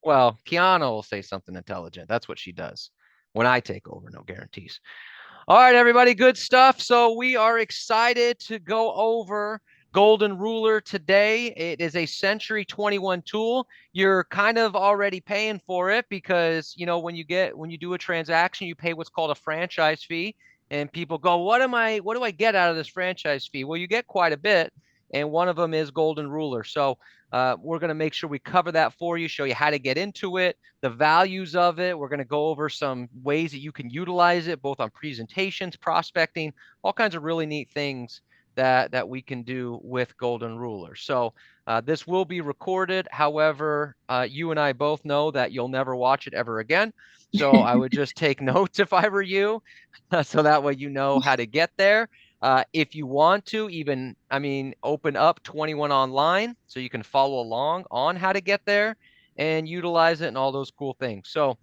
Well, Kiana will say something intelligent. That's what she does. When I take over, no guarantees. All right, everybody, good stuff. So we are excited to go over Golden Ruler today. It is a Century 21 tool. You're kind of already paying for it because, you know, when you do a transaction, you pay what's called a franchise fee. And people go, what do I get out of this franchise fee? Well, you get quite a bit, and one of them is Golden Ruler. So we're going to make sure we cover that for you, show you how to get into it, the values of it. We're going to go over some ways that you can utilize it, both on presentations, prospecting, all kinds of really neat things that we can do with Golden Ruler. So this will be recorded. However, you and I both know that you'll never watch it ever again. So I would just take notes if I were you, so that way you know how to get there. If you want to, open up 21 online so you can follow along on how to get there and utilize it and all those cool things. So,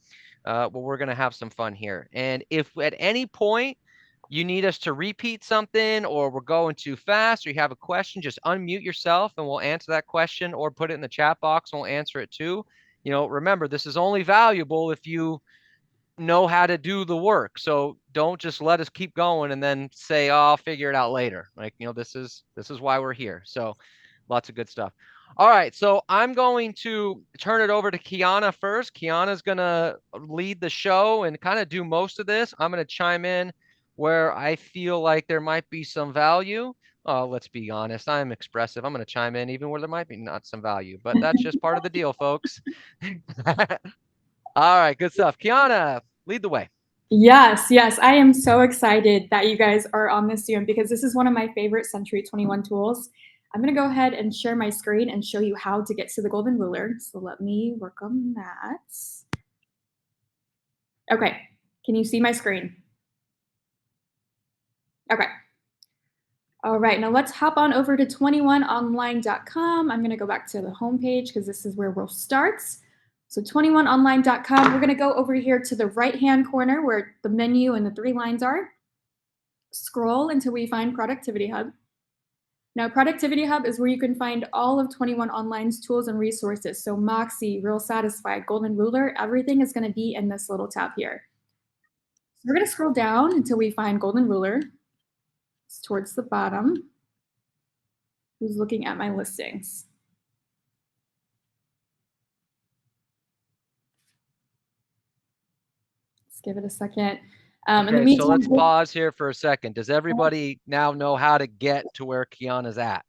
we're going to have some fun here. And if at any point you need us to repeat something or we're going too fast or you have a question, just unmute yourself and we'll answer that question, or put it in the chat box and we'll answer it too. You know, remember, this is only valuable if you know how to do the work. So don't just let us keep going and then say, oh, I'll figure it out later. Like, you know, this is why we're here. So lots of good stuff. All right, so I'm going to turn it over to Kiana first. Kiana's going to lead the show and kind of do most of this. I'm going to chime in where I feel like there might be some value. Let's be honest, I'm expressive. I'm going to chime in even where there might be not some value, but that's just part of the deal, folks. All right, good stuff. Kiana, lead the way. Yes, yes. I am so excited that you guys are on this Zoom because this is one of my favorite Century 21 tools. I'm going to go ahead and share my screen and show you how to get to the Golden Ruler. So let me work on that. Okay, can you see my screen? Okay. All right, now let's hop on over to 21online.com. I'm going to go back to the homepage because this is where we'll start. So 21online.com, we're going to go over here to the right-hand corner where the menu and the 3 lines are. Scroll until we find Productivity Hub. Now, Productivity Hub is where you can find all of 21 Online's tools and resources. So Moxie, Real Satisfied, Golden Ruler, everything is going to be in this little tab here. So we're going to scroll down until we find Golden Ruler. It's towards the bottom. Who's looking at my listings? Let's give it a second. In the meantime, so let's pause here for a second. Does everybody now know how to get to where Kiana's at?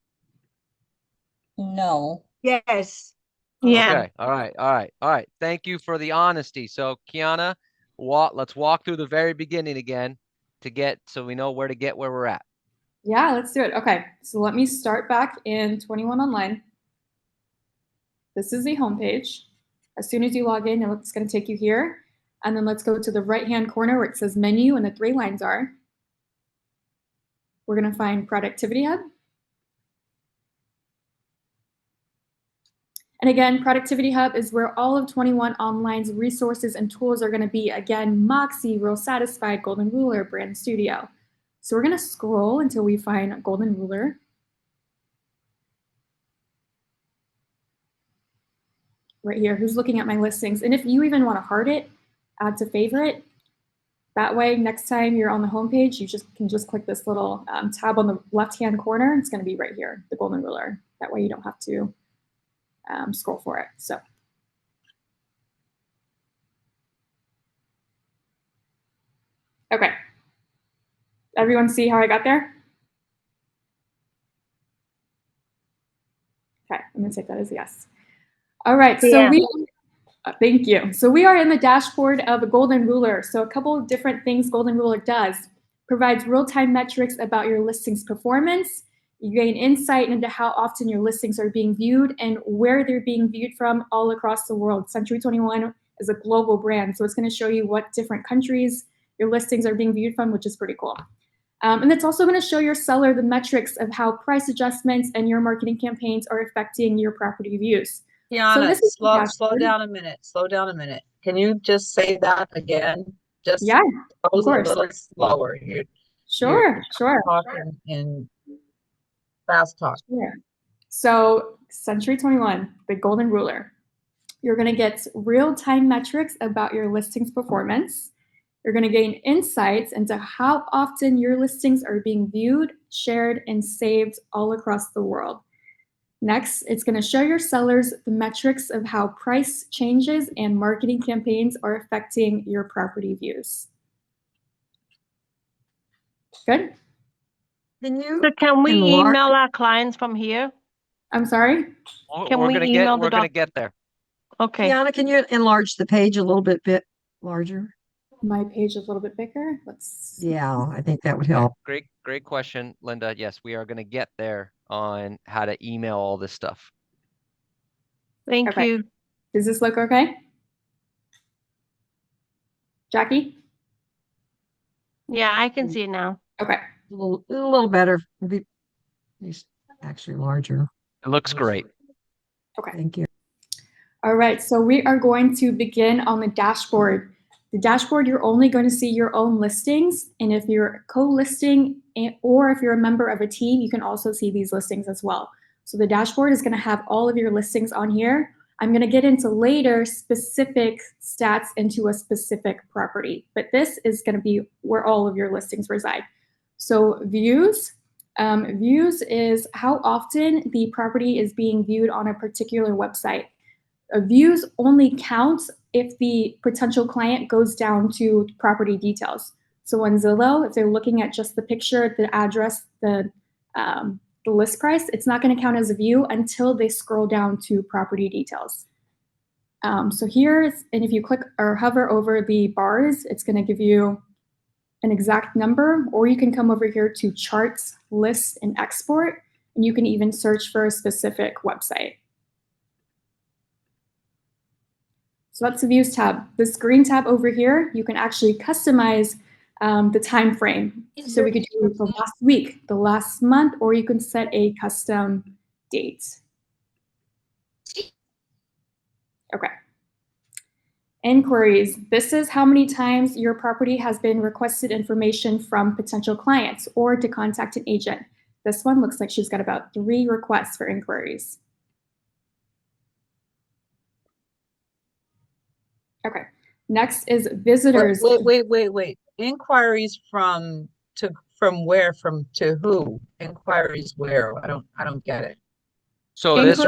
No. Yes. Yeah. Okay. All right. Thank you for the honesty. So Kiana, let's walk through the very beginning again so we know where to get where we're at. Yeah, let's do it. Okay, so let me start back in 21 Online. This is the homepage. As soon as you log in, it's going to take you here. And then let's go to the right-hand corner where it says menu and the 3 lines are. We're going to find Productivity Hub. And again, Productivity Hub is where all of 21 Online's resources and tools are going to be. Again, Moxie, Real Satisfied, Golden Ruler, Brand Studio. So we're going to scroll until we find Golden Ruler. Right here, who's looking at my listings. And if you even want to heart it, add to favorite. That way, next time you're on the homepage, you can just click this little tab on the left-hand corner. It's going to be right here, the Golden Ruler. That way you don't have to scroll for it. So. Okay. Everyone see how I got there? Okay, I'm going to take that as a yes. All right, so thank you. So we are in the dashboard of a Golden Ruler. So a couple of different things Golden Ruler does. Provides real-time metrics about your listings performance. You gain insight into how often your listings are being viewed and where they're being viewed from all across the world. Century 21 is a global brand, so it's going to show you what different countries your listings are being viewed from, which is pretty cool. And it's also going to show your seller the metrics of how price adjustments and your marketing campaigns are affecting your property views. Kiana, so slow down a minute. Slow down a minute. Can you just say that again? Just yeah, of course. A little slower. Sure. Talking in fast talk. Sure. So Century 21, the Golden Ruler. You're going to get real-time metrics about your listing's performance. You're going to gain insights into how often your listings are being viewed, shared, and saved all across the world. Next, it's going to show your sellers the metrics of how price changes and marketing campaigns are affecting your property views. Good? So can we email our clients from here? I'm sorry? Can We're we gonna email the we're gonna doc- get there. Okay. Kiana, can you enlarge the page a little bit larger? My page is a little bit bigger. Yeah, I think that would help. Great question, Linda. Yes, we are gonna get there on how to email all this stuff. Thank Okay. you. Does this look okay? Jackie? Yeah, I can see it now. Okay. A little better. It's actually larger. It looks great. Okay. Thank you. All right, so we are going to begin on the dashboard. The dashboard, you're only going to see your own listings, and if you're co-listing or if you're a member of a team, you can also see these listings as well. So the dashboard is going to have all of your listings on here. I'm going to get into later specific stats into a specific property, but this is going to be where all of your listings reside. So views. Views is how often the property is being viewed on a particular website. Views only count if the potential client goes down to property details. So on Zillow, if they're looking at just the picture, the address, the list price, it's not going to count as a view until they scroll down to property details. So here's, and if you click or hover over the bars, it's going to give you an exact number, or you can come over here to charts, list, and export, and you can even search for a specific website. So that's the views tab. This green tab over here, you can actually customize the time frame. So we could do the last week, the last month, or you can set a custom date. Okay. Inquiries. This is how many times your property has been requested information from potential clients or to contact an agent. This one looks like she's got about 3 requests for inquiries. Okay. Next is visitors. Wait. Inquiries from where? From to who? Inquiries where? I don't get it. So this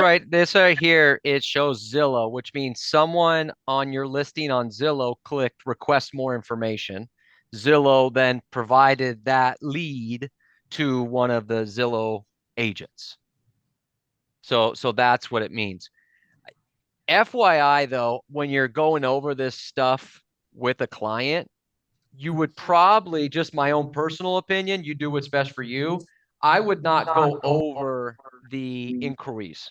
right here, it shows Zillow, which means someone on your listing on Zillow clicked request more information. Zillow then provided that lead to one of the Zillow agents. So that's what it means. FYI though, when you're going over this stuff with a client, you would probably, just my own personal opinion, you do what's best for you. I would not go over the inquiries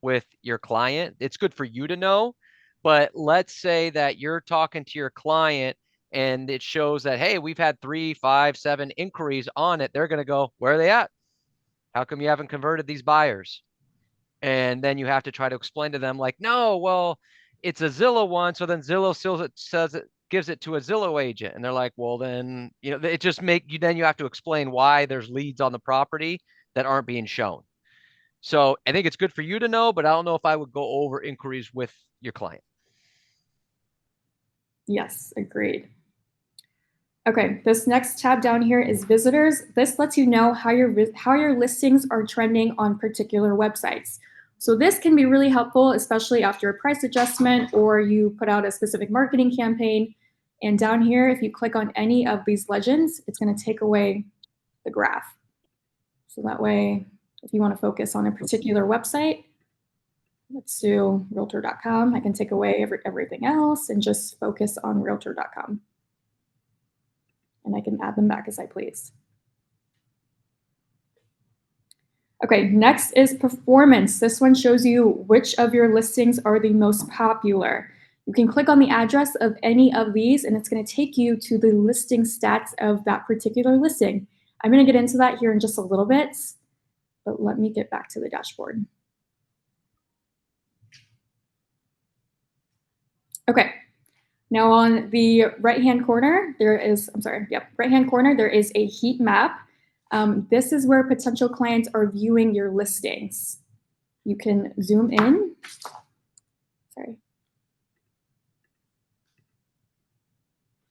with your client. It's good for you to know, but let's say that you're talking to your client and it shows that, hey, we've had 3, 5, 7 inquiries on it. They're going to go, where are they at? How come you haven't converted these buyers? And then you have to try to explain to them like, no, well, it's a Zillow one. So then Zillow says it gives it to a Zillow agent. And they're like, well, then, it just then you have to explain why there's leads on the property that aren't being shown. So I think it's good for you to know, but I don't know if I would go over inquiries with your client. Yes, agreed. Okay, this next tab down here is visitors. This lets you know how your listings are trending on particular websites. So this can be really helpful, especially after a price adjustment or you put out a specific marketing campaign. And down here, if you click on any of these legends, it's going to take away the graph. So that way, if you want to focus on a particular website, let's do realtor.com. I can take away everything else and just focus on realtor.com. And I can add them back as I please. Okay, next is performance. This one shows you which of your listings are the most popular. You can click on the address of any of these and it's going to take you to the listing stats of that particular listing. I'm going to get into that here in just a little bit, but let me get back to the dashboard. Okay. Now on the right-hand corner, there is a heat map. This is where potential clients are viewing your listings. You can zoom in. Sorry,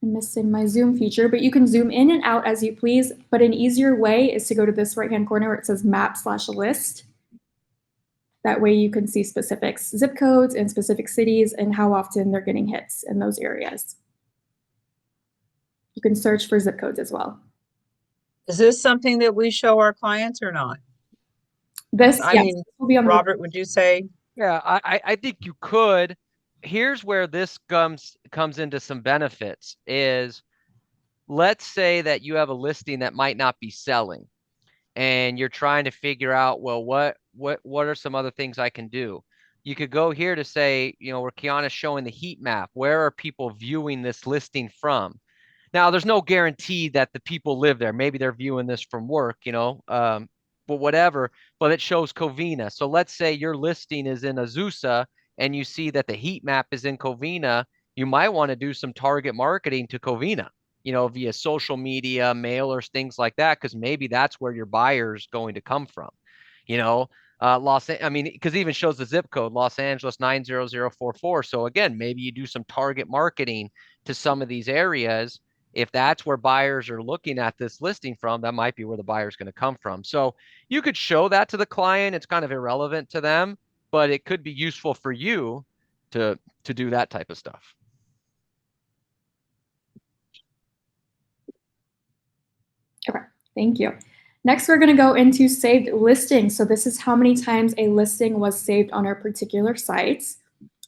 I'm missing my zoom feature, but you can zoom in and out as you please. But an easier way is to go to this right-hand corner where it says map/list. That way you can see specific zip codes and specific cities and how often they're getting hits in those areas. You can search for zip codes as well. Is this something that we show our clients or not? This, I yes, mean, will be on Robert, would you say? Yeah, I think you could. Here's where this comes into some benefits is, let's say that you have a listing that might not be selling and you're trying to figure out, well, what are some other things I can do? You could go here to say, where Kiana's showing the heat map, where are people viewing this listing from? Now, there's no guarantee that the people live there. Maybe they're viewing this from work, but whatever. But it shows Covina. So let's say your listing is in Azusa and you see that the heat map is in Covina. You might want to do some target marketing to Covina, via social media, mailers, things like that, because maybe that's where your buyer's going to come from. Because it even shows the zip code, Los Angeles 90044. So again, maybe you do some target marketing to some of these areas. If that's where buyers are looking at this listing from, that might be where the buyer's going to come from. So you could show that to the client. It's kind of irrelevant to them, but it could be useful for you to do that type of stuff. Okay, thank you. Next, we're going to go into saved listings. So this is how many times a listing was saved on our particular sites.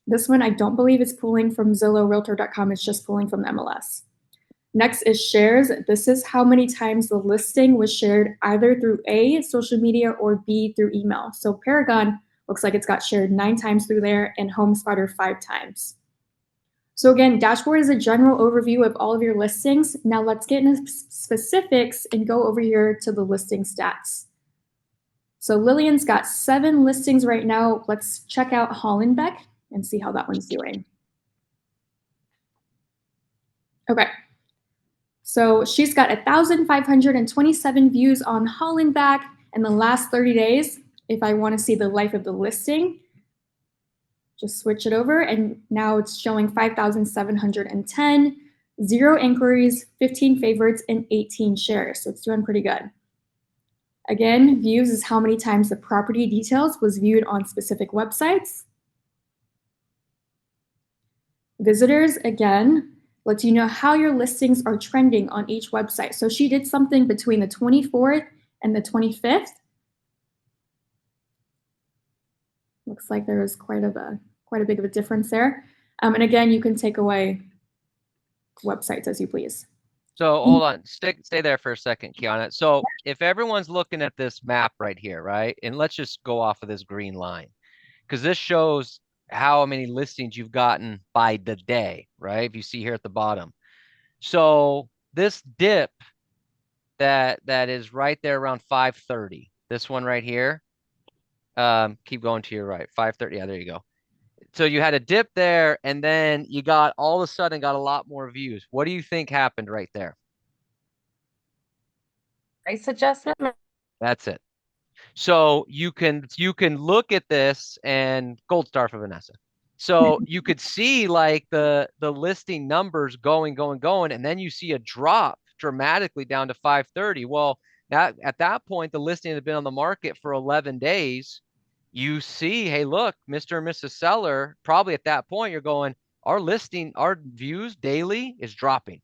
This one, I don't believe it's pulling from Zillow, Realtor.com. It's just pulling from MLS. Next is shares. This is how many times the listing was shared either through A, social media, or B, through email. So Paragon looks like it's got shared 9 times through there, and HomeSpotter 5 times. So again, dashboard is a general overview of all of your listings. Now let's get into specifics and go over here to the listing stats. So Lillian's got 7 listings right now. Let's check out Hollenbeck and see how that one's doing. Okay. So she's got 1,527 views on Hollenbeck in the last 30 days. If I want to see the life of the listing, just switch it over, and now it's showing 5,710, 0 inquiries, 15 favorites, and 18 shares. So it's doing pretty good. Again, views is how many times the property details was viewed on specific websites. Visitors, again, lets you know how your listings are trending on each website. So she did something between the 24th and the 25th. Looks like there was quite a big of a difference there. And again, you can take away websites as you please. So hold on, stay there for a second, Kiana. So if everyone's looking at this map right here, right? And let's just go off of this green line, because this shows how many listings you've gotten by the day, right? If you see here at the bottom. So this dip that is right there around 5:30, this one right here, keep going to your right, 5:30. Yeah, there you go. So you had a dip there, and then you got all of a sudden got a lot more views. What do you think happened right there? Price adjustment. That's it. So you can look at this, and gold star for Vanessa. So you could see like the listing numbers going, and then you see a drop dramatically down to 5:30. Well, at that point, the listing had been on the market for 11 days. You see, hey, look, Mr. and Mrs. Seller, probably at that point, you're going, our views daily is dropping.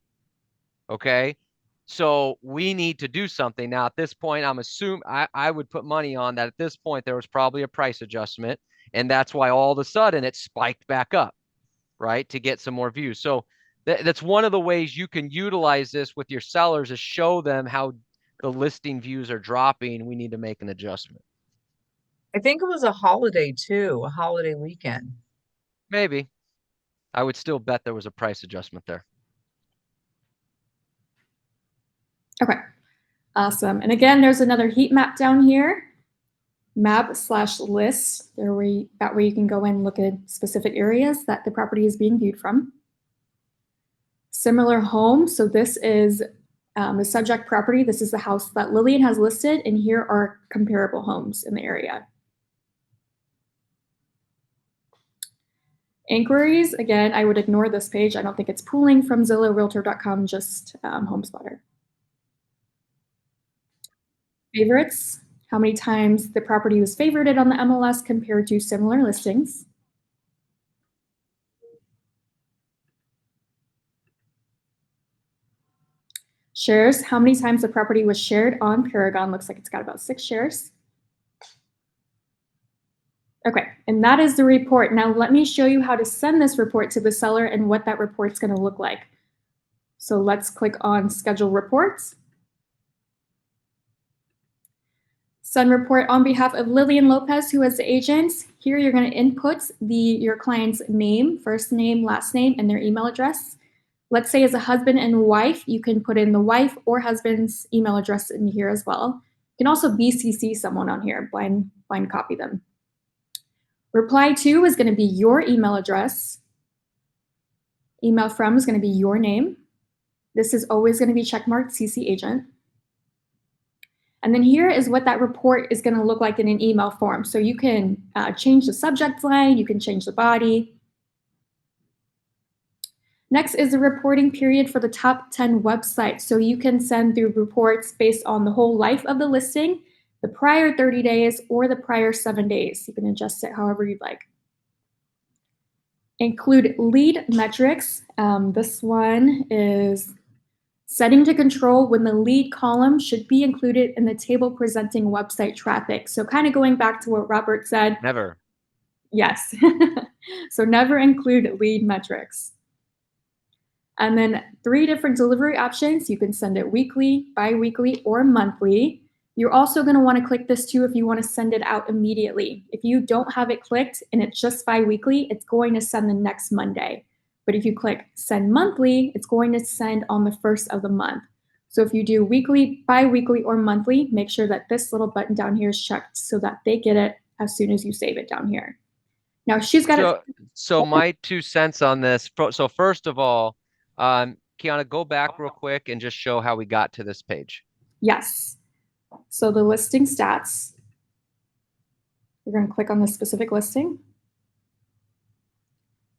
Okay. So we need to do something. Now, at this point, I would put money on that. At this point, there was probably a price adjustment, and that's why all of a sudden it spiked back up, right, to get some more views. So that's one of the ways you can utilize this with your sellers, is show them how the listing views are dropping. We need to make an adjustment. I think it was a holiday too, a holiday weekend. Maybe. I would still bet there was a price adjustment there. Okay, awesome. And again, there's another heat map down here, map/lists. That way you can go in and look at specific areas that the property is being viewed from. Similar home. So this is the subject property. This is the house that Lillian has listed, and here are comparable homes in the area. Inquiries, again, I would ignore this page. I don't think it's pulling from Zillow, Realtor.com, just HomeSpotter. Favorites, how many times the property was favorited on the MLS compared to similar listings. Shares, how many times the property was shared on Paragon. Looks like it's got about 6 shares. Okay, and that is the report. Now let me show you how to send this report to the seller and what that report's going to look like. So let's click on Schedule Reports. Send report on behalf of Lillian Lopez, who is the agent. Here you're going to input your client's name, first name, last name, and their email address. Let's say as a husband and wife, you can put in the wife or husband's email address in here as well. You can also BCC someone on here, blind copy them. Reply to is going to be your email address. Email from is going to be your name. This is always going to be checkmarked CC agent. And then here is what that report is going to look like in an email form. So you can change the subject line, you can change the body. Next is the reporting period for the top 10 websites. So you can send through reports based on the whole life of the listing, the prior 30 days, or the prior 7 days. You can adjust it however you'd like. Include lead metrics. This one is setting to control when the lead column should be included in the table presenting website traffic. So kind of going back to what Robert said. Never. Yes. So never include lead metrics. And then 3 different delivery options. You can send it weekly, bi-weekly, or monthly. You're also going to want to click this too if you want to send it out immediately. If you don't have it clicked and it's just bi-weekly, it's going to send the next Monday. But if you click send monthly, it's going to send on the 1st of the month. So if you do weekly, bi-weekly, or monthly, make sure that this little button down here is checked so that they get it as soon as you save it down here. Now she's got it. So my 2 cents on this. So first of all, Kiana, go back real quick and just show how we got to this page. Yes. So the listing stats, you're going to click on the specific listing.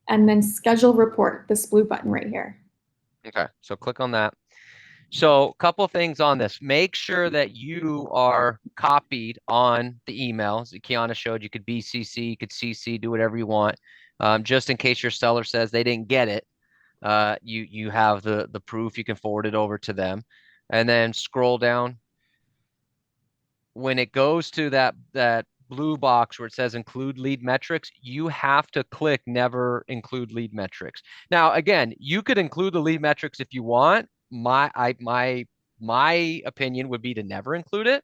And then schedule report, this blue button right here. Okay, so click on that. So a couple things on this. Make sure that you are copied on the emails that Kiana showed. You could BCC, you could CC, do whatever you want. Just in case your seller says they didn't get it, you have the proof. You can forward it over to them. And then scroll down. When it goes to that blue box where it says include lead metrics, you have to click never include lead metrics. Now, again, you could include the lead metrics if you want. My opinion would be to never include it,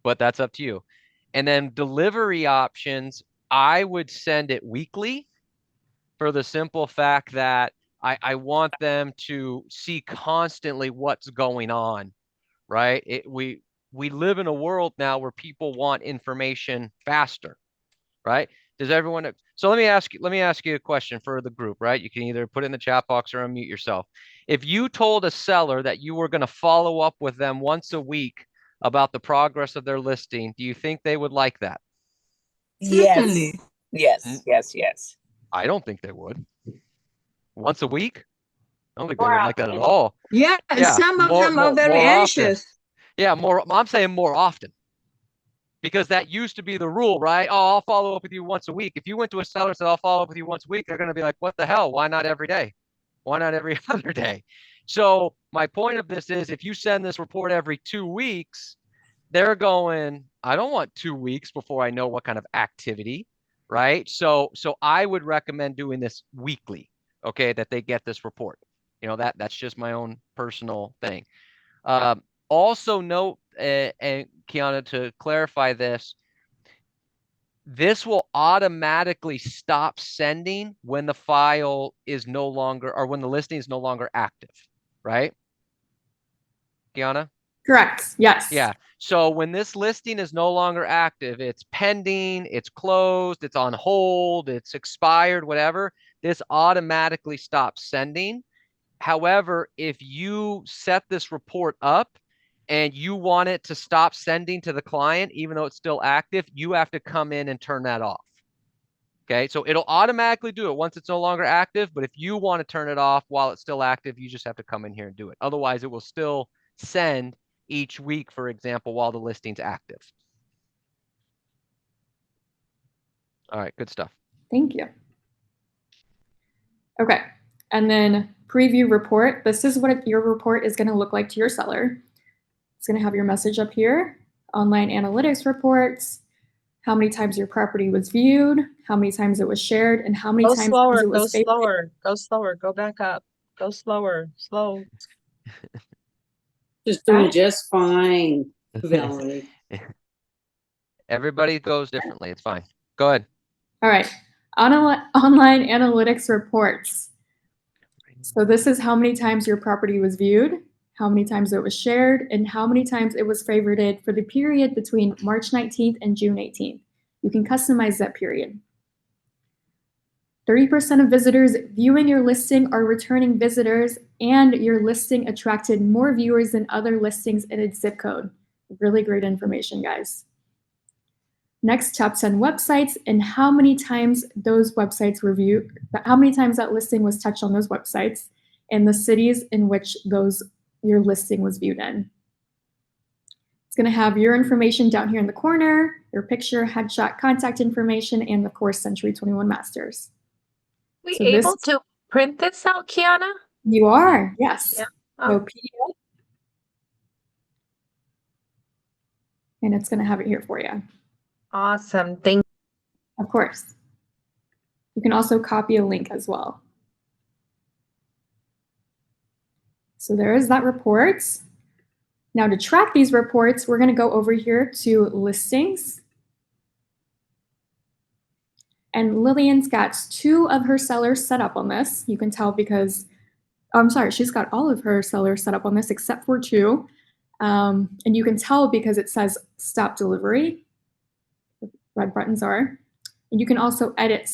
but that's up to you. And then delivery options, I would send it weekly for the simple fact that I want them to see constantly what's going on, right? We live in a world now where people want information faster, right? Does everyone? So let me ask you a question for the group, right? You can either put it in the chat box or unmute yourself. If you told a seller that you were going to follow up with them once a week about the progress of their listing, do you think they would like that? Yes. Yes. I don't think they would. Once a week? I don't think they would like that at all. Yeah, Yeah, some of them are very more often. anxious. Yeah, I'm saying more often. Because that used to be the rule, right? Oh, I'll follow up with you once a week. If you went to a seller and said, I'll follow up with you once a week, they're going to be like, what the hell? Why not every day? Why not every other day? So my point of this is if you send this report every 2 weeks, they're going, I don't want 2 weeks before I know what kind of activity, right? So I would recommend doing this weekly, okay, that they get this report. That's just my own personal thing. Also note, and Kiana, to clarify this will automatically stop sending when the file is no longer, or when the listing is no longer active, right? Kiana? Correct. Yes. Yeah. So when this listing is no longer active, it's pending, it's closed, it's on hold, it's expired, whatever, this automatically stops sending. However, if you set this report up and you want it to stop sending to the client, even though it's still active, you have to come in and turn that off. Okay, so it'll automatically do it once it's no longer active. But if you want to turn it off while it's still active, you just have to come in here and do it. Otherwise, it will still send each week, for example, while the listing's active. All right, good stuff. Thank you. Okay, and then preview report. This is what your report is going to look like to your seller. It's going to have your message up here, online analytics reports, how many times your property was viewed, how many times it was shared, and how many Go times slower, it go was favorited. slower, go slower, go back up, go slower, slow. Just doing just fine, Valerie. Everybody goes differently. It's fine. Go ahead. All right, online analytics reports. So this is how many times your property was viewed, how many times it was shared, and how many times it was favorited for the period between March 19th and June 18th. You can customize that period. 30% of visitors viewing your listing are returning visitors, and your listing attracted more viewers than other listings in its zip code. Really great information, guys. Next, top 10 websites and how many times those websites were viewed, how many times that listing was touched on those websites, and the cities in which your listing was viewed in. It's going to have your information down here in the corner, your picture, headshot, contact information, and of course, Century 21 Masters. We So able to print this out, Kiana? You are, yes. Yeah. So Oh. PDF. And it's going to have it here for you. Awesome. Thank Of course. You can also copy a link as well. So there is that report. Now to track these reports, we're going to go over here to listings. And Lillian's got 2 of her sellers set up on this. You can tell because, I'm sorry, she's got all of her sellers set up on this except for 2. And you can tell because it says stop delivery. Red buttons are. And you can also edit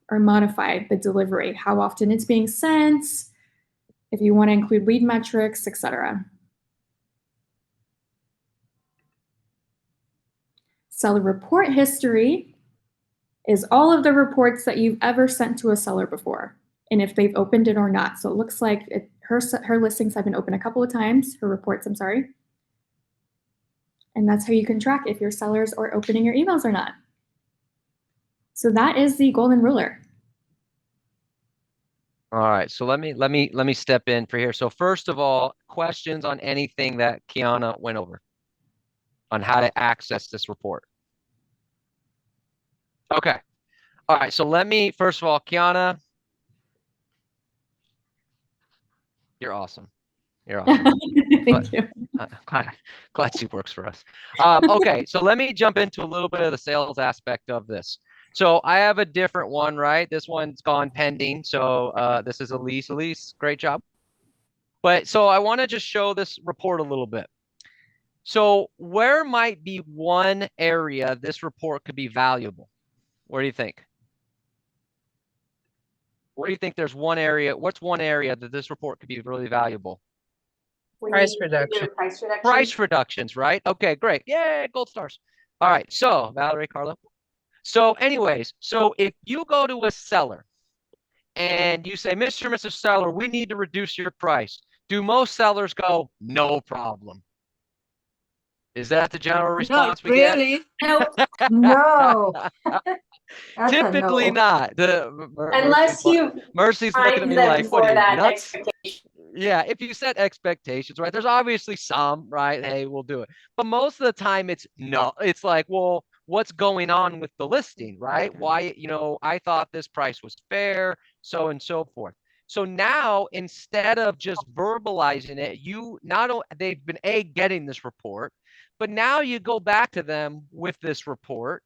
or modify the delivery, how often it's being sent, if you want to include lead metrics, etc. Seller report history is all of the reports that you've ever sent to a seller before, and if they've opened it or not. So it looks like her listings have been opened a couple of times, her reports, I'm sorry. And that's how you can track if your sellers are opening your emails or not. So that is the golden ruler. All right, so let me step in for here. So first of all, questions on anything that Kiana went over on how to access this report. Okay. All right, so let me first of all, Kiana, you're awesome. You're awesome. Thank you. Glad she works for us. Okay, so let me jump into a little bit of the sales aspect of this. So I have a different one, right? This one's gone pending. So this is Elise. Elise, great job. But so I want to just show this report a little bit. So where might be one area this report could be valuable? Where do you think? Where do you think there's one area? What's one area that this report could be really valuable? price reduction. Price reductions, right? Okay, great. Yay, gold stars. All right, so Valerie, Carla. So anyways, so if you go to a seller and you say, Mr. and Mrs. Seller, we need to reduce your price. Do most sellers go, no problem? Is that the general response we get? No. That's a Typically no. not. Unless you Mercy's looking at find me them like, what for are you, that nuts? expectation. Yeah, if you set expectations, right? There's obviously some, right? Hey, we'll do it. But most of the time it's no. It's like, well, what's going on with the listing, right? Why, I thought this price was fair, so and so forth. So now instead of just verbalizing it, they've been getting this report, but now you go back to them with this report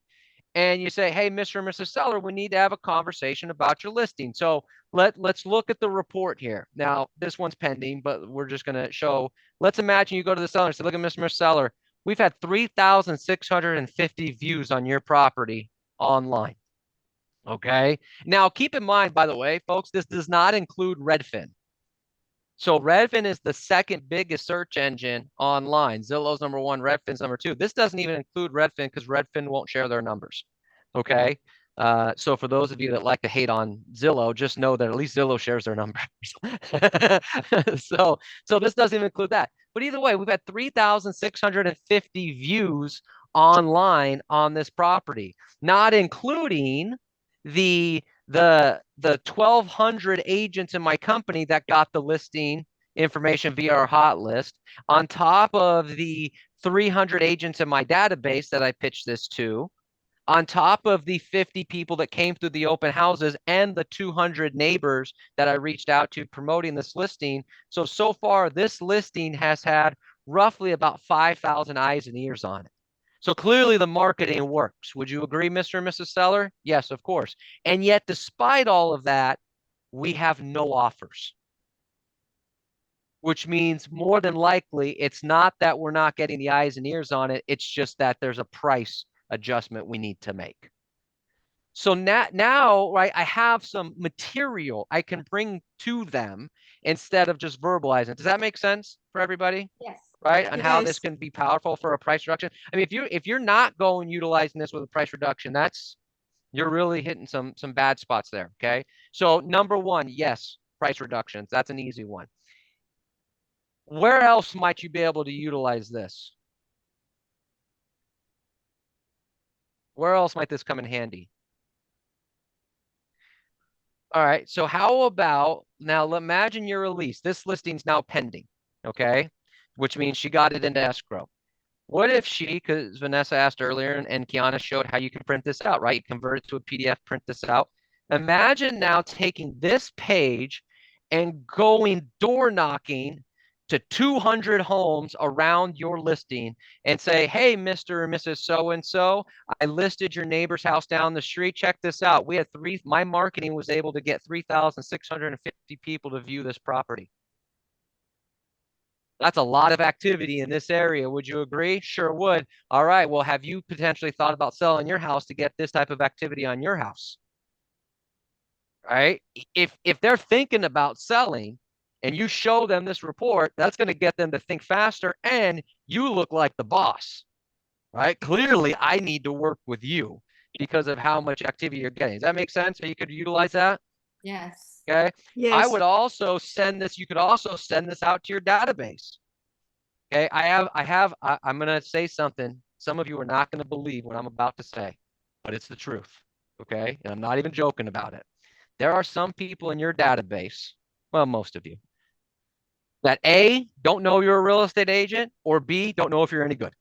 and you say, hey, Mr. and Mrs. Seller, we need to have a conversation about your listing. So let's look at the report here. Now, this one's pending, but we're just going to show. Let's imagine you go to the seller and say, look at Mr. and Mrs. Seller. We've had 3,650 views on your property online. Okay. Now, keep in mind, by the way, folks, this does not include Redfin. So Redfin is the second biggest search engine online. Zillow's #1, Redfin's #2. This doesn't even include Redfin because Redfin won't share their numbers. Okay. So for those of you that like to hate on Zillow, just know that at least Zillow shares their numbers. So this doesn't even include that. But either way, we've had 3,650 views online on this property, not including the 1,200 agents in my company that got the listing information via our hot list, on top of the 300 agents in my database that I pitched this to, on top of the 50 people that came through the open houses and the 200 neighbors that I reached out to promoting this listing. So far, this listing has had roughly about 5,000 eyes and ears on it. So clearly the marketing works. Would you agree, Mr. and Mrs. Seller? Yes, of course. And yet, despite all of that, we have no offers, which means more than likely it's not that we're not getting the eyes and ears on it. It's just that there's a price adjustment we need to make. So now, right, I have some material I can bring to them instead of just verbalizing. Does that make sense for everybody? Yes. Right? And how this Yes. can be powerful for a price reduction. I mean, if you're not going utilizing this with a price reduction, you're really hitting some bad spots there. Okay. So number one, yes, price reductions. That's an easy one. Where else might you be able to utilize this? Where else might this come in handy? All right. So how about now imagine your release. This listing's now pending. Okay. Which means she got it into escrow. What if because Vanessa asked earlier and Kiana showed how you can print this out, right? You convert it to a PDF, print this out. Imagine now taking this page and going door knocking to 200 homes around your listing and say, hey, Mr. or Mrs. So-and-so, I listed your neighbor's house down the street. Check this out. We had my marketing was able to get 3,650 people to view this property. That's a lot of activity in this area. Would you agree? Sure would. All right. Well, have you potentially thought about selling your house to get this type of activity on your house? Right? If they're thinking about selling and you show them this report, that's going to get them to think faster and you look like the boss. Right? Clearly, I need to work with you because of how much activity you're getting. Does that make sense? So you could utilize that? Yes. Okay. Yes. I would also send this, you could also send this out to your database. Okay. I'm going to say something. Some of you are not going to believe what I'm about to say, but it's the truth. Okay. And I'm not even joking about it. There are some people in your database, well, most of you, that A, don't know you're a real estate agent, or B, don't know if you're any good.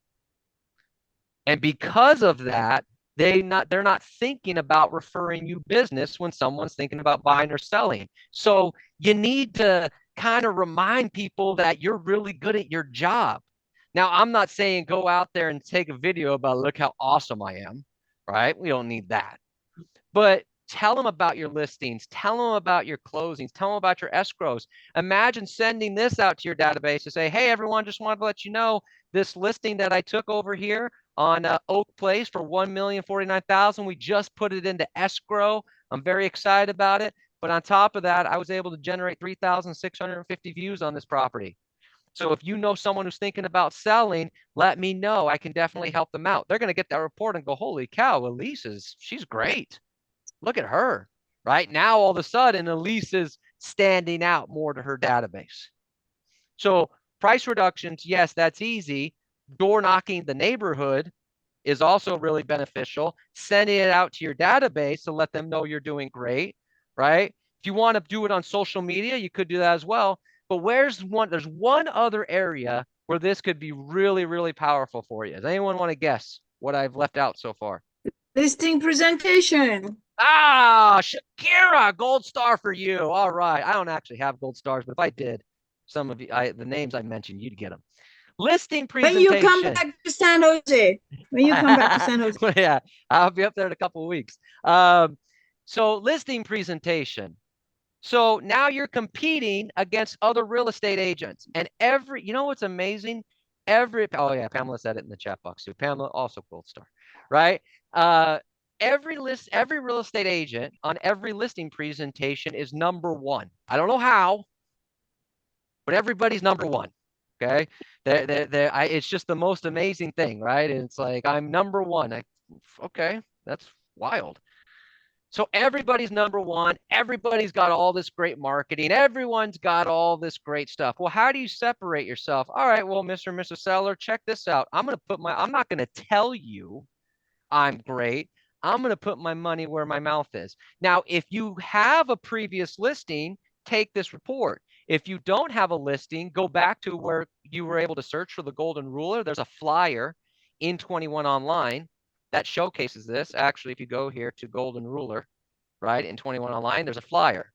And because of that, they're not thinking about referring you business when someone's thinking about buying or selling. So you need to kind of remind people that you're really good at your job. Now, I'm not saying go out there and take a video about look how awesome I am, right? We don't need that. But tell them about your listings, tell them about your closings, tell them about your escrows. Imagine sending this out to your database to say, hey, everyone, just wanted to let you know this listing that I took over here on Oak Place for $1,049,000. We just put it into escrow. I'm very excited about it. But on top of that, I was able to generate 3,650 views on this property. So if you know someone who's thinking about selling, let me know. I can definitely help them out. They're going to get that report and go, holy cow, she's great. Look at her. Right now, all of a sudden, Elise is standing out more to her database. So price reductions, yes, that's easy. Door knocking the neighborhood is also really beneficial. Sending it out to your database to let them know you're doing great, right? If you want to do it on social media, you could do that as well. But there's one other area where this could be really, really powerful for you. Does anyone want to guess what I've left out so far? Listing presentation. Ah, Shakira, gold star for you. All right. I don't actually have gold stars, but if I did, some of you, the names I mentioned, you'd get them. Listing When you presentation. come back to San Jose. When you come back to San Jose. Yeah, I'll be up there in a couple of weeks. So listing presentation. So now you're competing against other real estate agents, and you know what's amazing? Oh yeah, Pamela said it in the chat box too. Pamela also gold star, right? Every real estate agent on every listing presentation is number one. I don't know how, but everybody's number one. Okay, it's just the most amazing thing, right? And it's like I'm number one. Okay, that's wild. So everybody's number one. Everybody's got all this great marketing. Everyone's got all this great stuff. Well, how do you separate yourself? All right, well, Mr. and Mrs. Seller, check this out. I'm not going to tell you I'm great. I'm going to put my money where my mouth is. Now, if you have a previous listing, take this report. If you don't have a listing, go back to where you were able to search for the golden ruler. There's a flyer in 21 Online that showcases this. Actually, if you go here to golden ruler, right, in 21 Online, there's a flyer.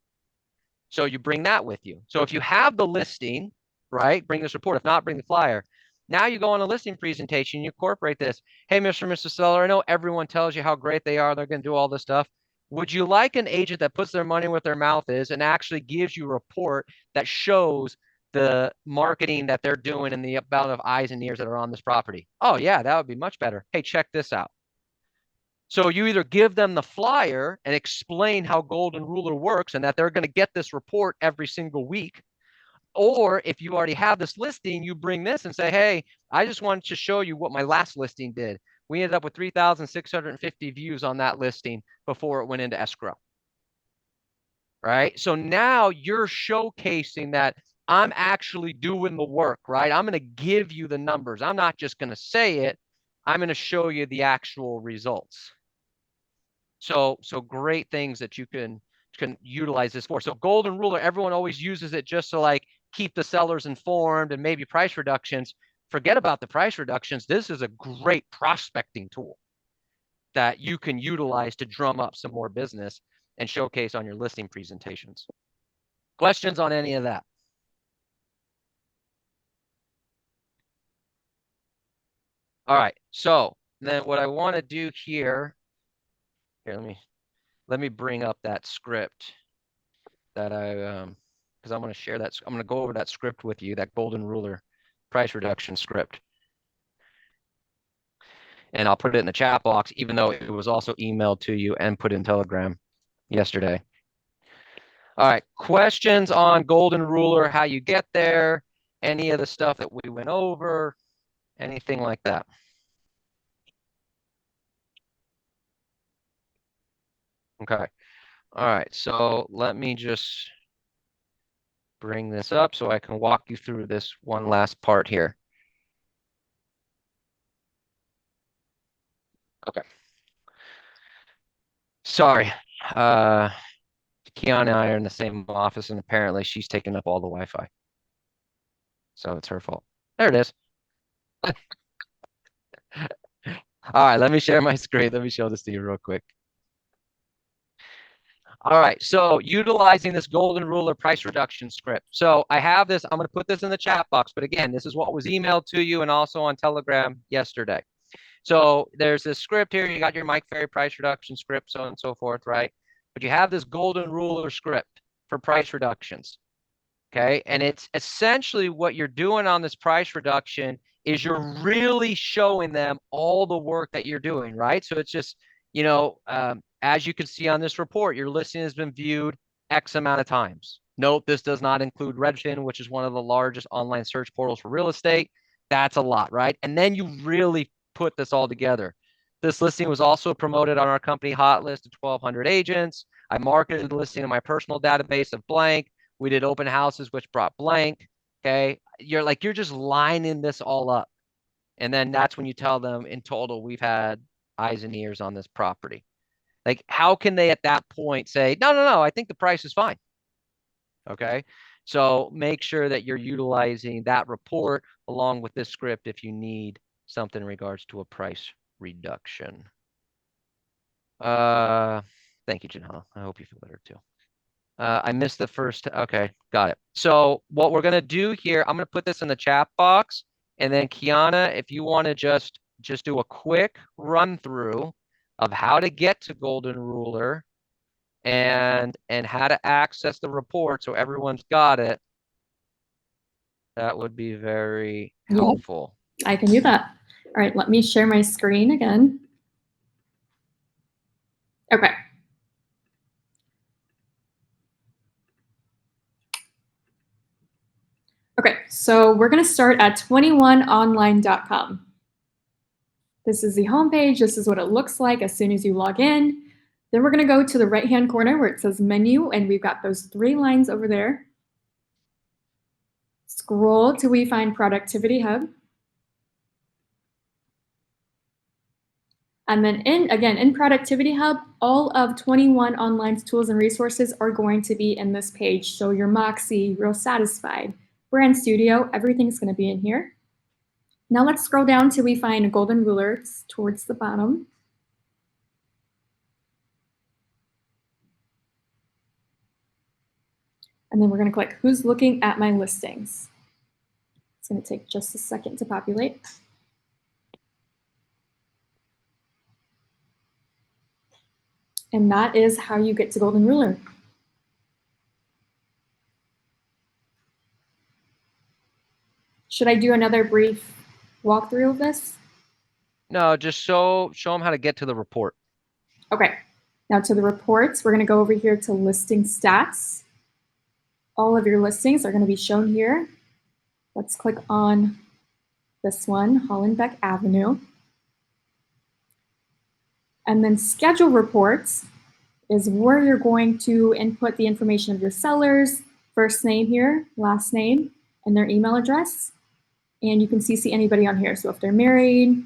So you bring that with you. So if you have the listing, right, bring this report. If not, bring the flyer. Now you go on a listing presentation, you incorporate this. Hey, Mr. and Mrs. Seller, I know everyone tells you how great they are. They're going to do all this stuff. Would you like an agent that puts their money where their mouth is and actually gives you a report that shows the marketing that they're doing and the amount of eyes and ears that are on this property? Oh, yeah, that would be much better. Hey, check this out. So you either give them the flyer and explain how Golden Ruler works and that they're going to get this report every single week. Or if you already have this listing, you bring this and say, hey, I just wanted to show you what my last listing did. We ended up with 3,650 views on that listing before it went into escrow. Right? So now you're showcasing that I'm actually doing the work, right? I'm going to give you the numbers. I'm not just going to say it. I'm going to show you the actual results. So great things that you can utilize this for. So golden ruler, everyone always uses it just to like keep the sellers informed and maybe price reductions. Forget about the price reductions. This is a great prospecting tool that you can utilize to drum up some more business and showcase on your listing presentations. Questions on any of that? All right. So then what I want to do here, let me bring up that script that because I'm going to share that. I'm going to go over that script with you, that golden ruler price reduction script. And I'll put it in the chat box, even though it was also emailed to you and put in Telegram yesterday. All right, questions on golden ruler, how you get there, any of the stuff that we went over, anything like that. Okay. All right, so let me just bring this up so I can walk you through this one last part here. Okay. Sorry. Kiana and I are in the same office, and apparently she's taking up all the Wi-Fi. So it's her fault. There it is. All right, let me share my screen. Let me show this to you real quick. All right, so utilizing this golden ruler price reduction script. So I have this, I'm going to put this in the chat box, but again, this is what was emailed to you and also on Telegram yesterday. So there's this script here. You got your Mike Ferry price reduction script, so on and so forth, right? But you have this golden ruler script for price reductions. Okay, and it's essentially what you're doing on this price reduction is you're really showing them all the work that you're doing, right? So it's just, you know, as you can see on this report, your listing has been viewed X amount of times. Note, this does not include Redfin, which is one of the largest online search portals for real estate. That's a lot, right? And then you really put this all together. This listing was also promoted on our company hot list of 1,200 agents. I marketed the listing in my personal database of blank. We did open houses, which brought blank. Okay. You're just lining this all up. And then that's when you tell them in total, we've had eyes and ears on this property. Like, how can they at that point say, no, I think the price is fine. Okay. So make sure that you're utilizing that report along with this script if you need something in regards to a price reduction. Thank you, Janelle. I hope you feel better too. I missed the first. Okay, got it. So what we're gonna do here, I'm gonna put this in the chat box, and then Kiana, if you want to just do a quick run through of how to get to Golden Ruler and how to access the report, so everyone's got it. That would be very helpful. I can do that. All right, let me share my screen again. Okay. Okay, so we're going to start at 21online.com. This is the homepage. This is what it looks like as soon as you log in. Then we're going to go to the right-hand corner where it says menu, and we've got those 3 lines over there. Scroll till we find Productivity Hub. And then in Productivity Hub, all of 21 Online's tools and resources are going to be in this page. So your Moxie, Real Satisfied, Brand Studio, everything's going to be in here. Now let's scroll down till we find a golden ruler. It's towards the bottom. And then we're going to click Who's Looking at My Listings. It's going to take just a second to populate. And that is how you get to golden ruler. Should I do another brief walkthrough of this? No, just show them how to get to the report. Okay, now to the reports, we're going to go over here to listing stats. All of your listings are going to be shown here. Let's click on this one, Hollenbeck Avenue. And then schedule reports is where you're going to input the information of your sellers, first name here, last name, and their email address. And you can CC anybody on here. So if they're married,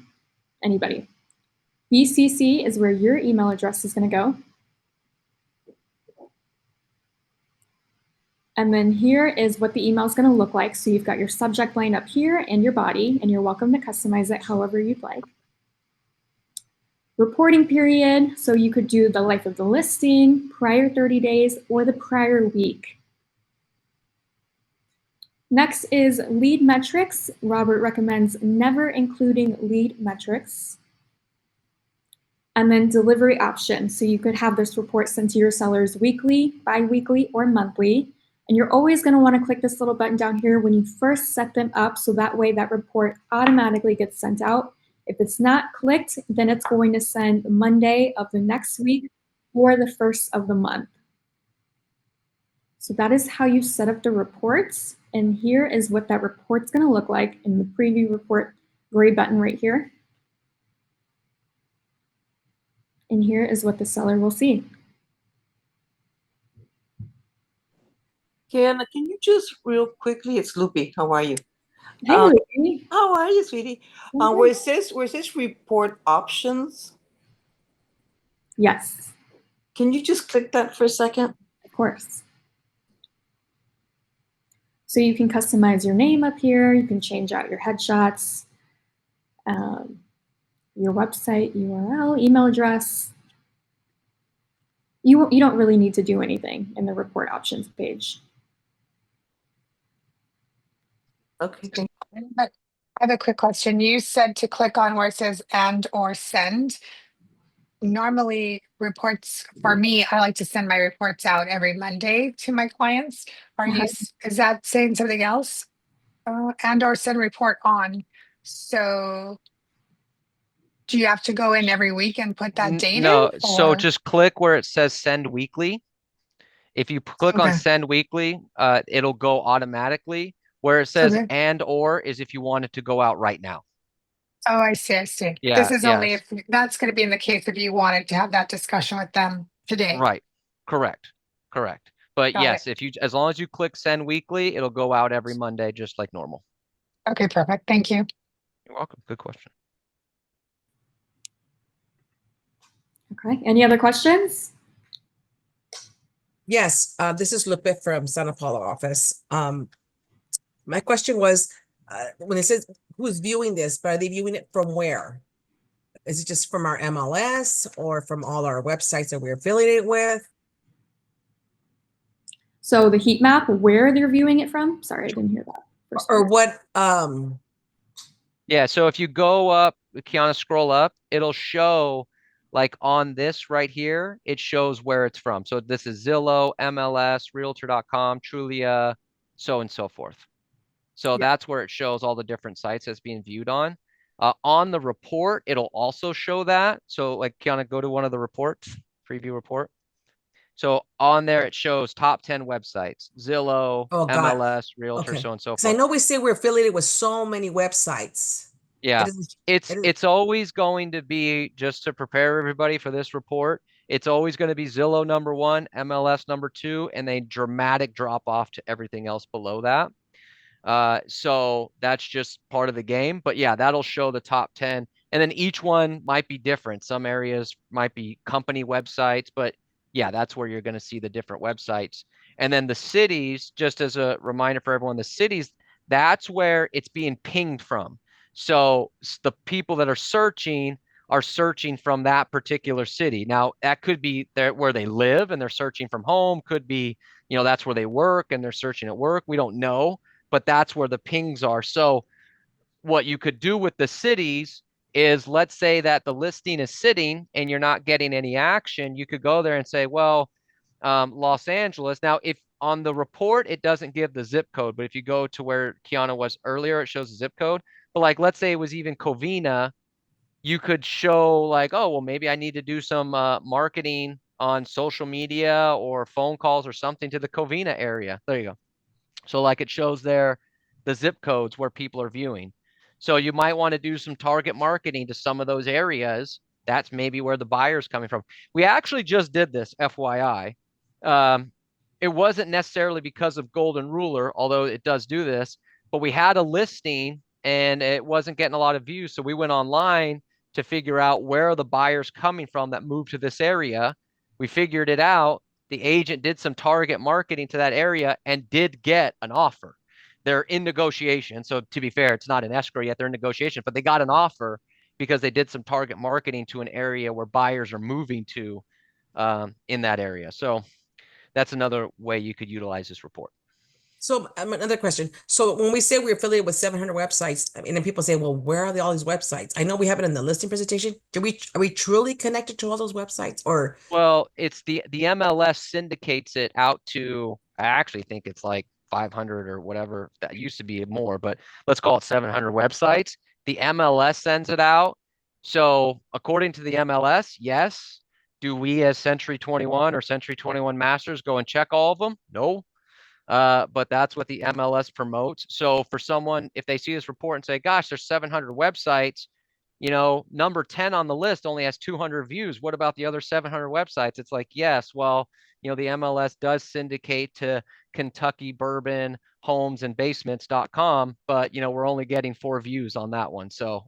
anybody. BCC is where your email address is going to go. And then here is what the email is going to look like. So you've got your subject line up here and your body, and you're welcome to customize it however you'd like. Reporting period, so you could do the life of the listing, prior 30 days, or the prior week. Next is lead metrics. Robert recommends never including lead metrics. And then delivery options. So you could have this report sent to your sellers weekly, bi-weekly, or monthly. And you're always going to want to click this little button down here when you first set them up, so that way that report automatically gets sent out. If it's not clicked, then it's going to send Monday of the next week or the first of the month. So that is how you set up the reports. And here is what that report's going to look like in the preview report gray button right here. And here is what the seller will see. Kiana, can you just real quickly, it's Loopy, how are you? Hey, Lucy. How are you, sweetie? Where it says report options, Yes, can you just click that for a second? of course. So you can customize your name up here. You can change out your headshots, your website URL, email address. You don't really need to do anything in the report options page. Okay, thank you. I have a quick question. You said to click on where it says and or send. Normally reports, for me, I like to send my reports out every Monday to my clients. Is that saying something else? And or send report on. So do you have to go in every week and put that date in? No, so Or? just click where it says send weekly. If you click on Okay. send weekly, it'll go automatically. Where it says Okay. and or is if you want it to go out right now. Oh, I see. I see. Yeah, This is only yes. if that's going to be in the case if you wanted to have that discussion with them today. Right. Correct. But Got yes, it. as long as you click send weekly, it'll go out every Monday just like normal. Okay, perfect. Thank you. You're welcome. Good question. Okay, any other questions? Yes, this is Lupe from Santa Paula office. My question was, when it says who's viewing this, but are they viewing it from where? Is it just from our MLS or from all our websites that we're affiliated with? So the heat map, where they're viewing it from? Sorry, I didn't hear that. First Or part. what? Yeah, so if you go up, Kiana, scroll up, it'll show like on this right here, it shows where it's from. So this is Zillow, MLS, Realtor.com, Trulia, so and so forth. So that's where it shows all the different sites that's being viewed on. On the report, it'll also show that. So like Kiana, go to one of the reports, preview report. So on there, it shows top 10 websites, Zillow, Oh, God. MLS, Realtor, Okay. so and so Because I forth. know we say we're affiliated with so many websites. Yeah, it's always going to be, just to prepare everybody for this report, It's always going to be Zillow number 1, MLS number 2, and a dramatic drop off to everything else below that. So that's just part of the game. But yeah, that'll show the top 10. And then each one might be different. Some areas might be company websites, but yeah, that's where you're going to see the different websites. And then the cities, just as a reminder for everyone, the cities, that's where it's being pinged from. So the people that are searching from that particular city. Now, that could be there where they live and they're searching from home, could be, that's where they work and they're searching at work. We don't know, but that's where the pings are. So what you could do with the cities is, let's say that the listing is sitting and you're not getting any action. You could go there and say, well, Los Angeles. Now, if on the report, it doesn't give the zip code, but if you go to where Kiana was earlier, it shows the zip code. But like, let's say it was even Covina, you could show like, oh, well, maybe I need to do some marketing on social media or phone calls or something to the Covina area. There you go. So like it shows there the zip codes where people are viewing. So you might want to do some target marketing to some of those areas. That's maybe where the buyer's coming from. We actually just did this, FYI. It wasn't necessarily because of Golden Ruler, although it does do this, but we had a listing and it wasn't getting a lot of views. So we went online to figure out where are the buyers coming from that moved to this area. We figured it out. The agent did some target marketing to that area and did get an offer. They're in negotiation. So to be fair, it's not an escrow yet. They're in negotiation, but they got an offer because they did some target marketing to an area where buyers are moving to in that area. So that's another way you could utilize this report. So another question. So when we say we're affiliated with 700 websites, and then people say, well, where are all these websites? I know we have it in the listing presentation. Are we truly connected to all those websites, or? Well, it's the MLS syndicates it out to, I actually think it's like 500 or whatever. That used to be more, but let's call it 700 websites. The MLS sends it out. So according to the MLS, yes. Do we as Century 21 or Century 21 Masters go and check all of them? No. But that's what the MLS promotes. So for someone, if they see this report and say, gosh, there's 700 websites, number 10 on the list only has 200 views. What about the other 700 websites? It's like, yes, well, the MLS does syndicate to Kentucky Bourbon Homes and Basements.com, but we're only getting 4 views on that one. So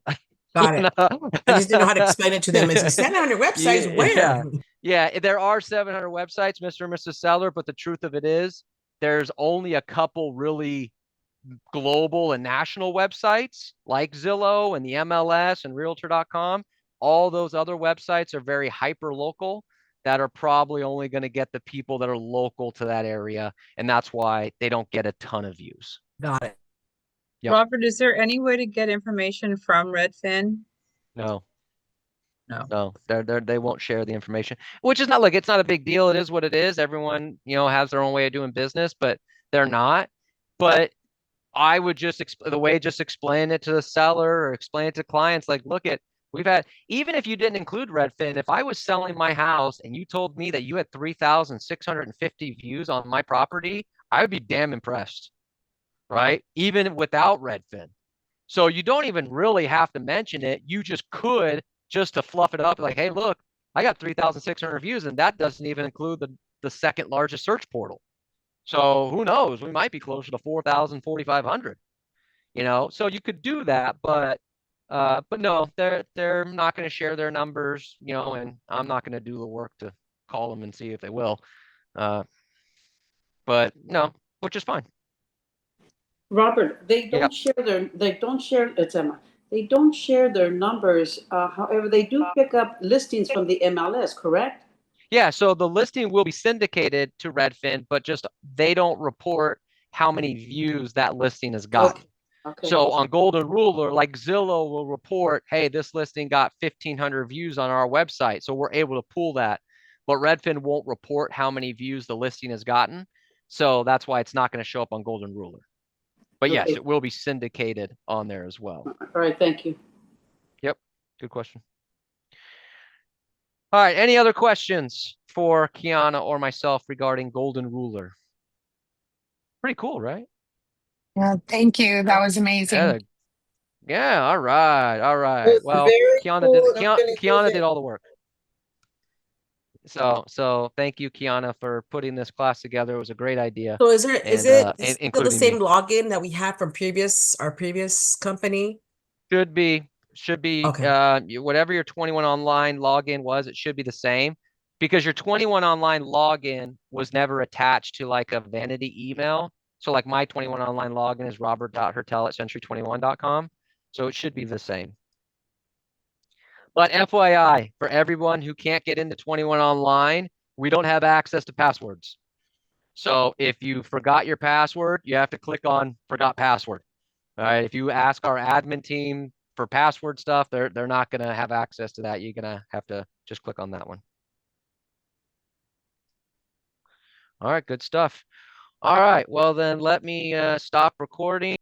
got it. I just didn't know how to explain it to them. It's 700 websites. Where? Yeah, there are 700 websites, Mr. and Mrs. Seller, but the truth of it is there's only a couple really global and national websites like Zillow and the MLS and Realtor.com. All those other websites are very hyper local that are probably only going to get the people that are local to that area. And that's why they don't get a ton of views. Got it. Yep. Robert, is there any way to get information from Redfin? No. No. They won't share the information, which is not like, it's not a big deal. It is what it is. Everyone, has their own way of doing business, but they're not. But I would just explain it to the seller or explain it to clients. Like, look even if you didn't include Redfin, if I was selling my house and you told me that you had 3,650 views on my property, I would be damn impressed, right? Even without Redfin. So you don't even really have to mention it. You just could, just to fluff it up, like, hey, look, I got 3,600 views, and that doesn't even include the second largest search portal. So who knows? We might be closer to 4,000, 4,500. So you could do that, but no, they're not going to share their numbers, and I'm not going to do the work to call them and see if they will. But no, which is fine. Robert, they don't share it's Emma. They don't share their numbers. However, they do pick up listings from the MLS, correct? Yeah, so the listing will be syndicated to Redfin, but just they don't report how many views that listing has got. Okay. So on Golden Ruler, like Zillow will report, hey, this listing got 1,500 views on our website. So we're able to pull that. But Redfin won't report how many views the listing has gotten. So that's why it's not going to show up on Golden Ruler. But yes, it will be syndicated on there as well. All right, thank you. Yep, good question. All right, any other questions for Kiana or myself regarding Golden Ruler? Pretty cool, right? Yeah, thank you. That was amazing. Yeah, all right. Well, Kiana did all the work. So thank you, Kiana, for putting this class together. It was a great idea. So is And it and still the including same me. login that we had from our previous company? Should be Okay. whatever your 21 online login was, it should be the same, because your 21 online login was never attached to like a vanity email. So like my 21 online login is robert.hertel@century21.com. So it should be the same. But FYI, for everyone who can't get into 21 online, we don't have access to passwords. So if you forgot your password, you have to click on forgot password. All right. If you ask our admin team for password stuff, they're not going to have access to that. You're going to have to just click on that one. All right. Good stuff. All right. Well, then let me stop recording.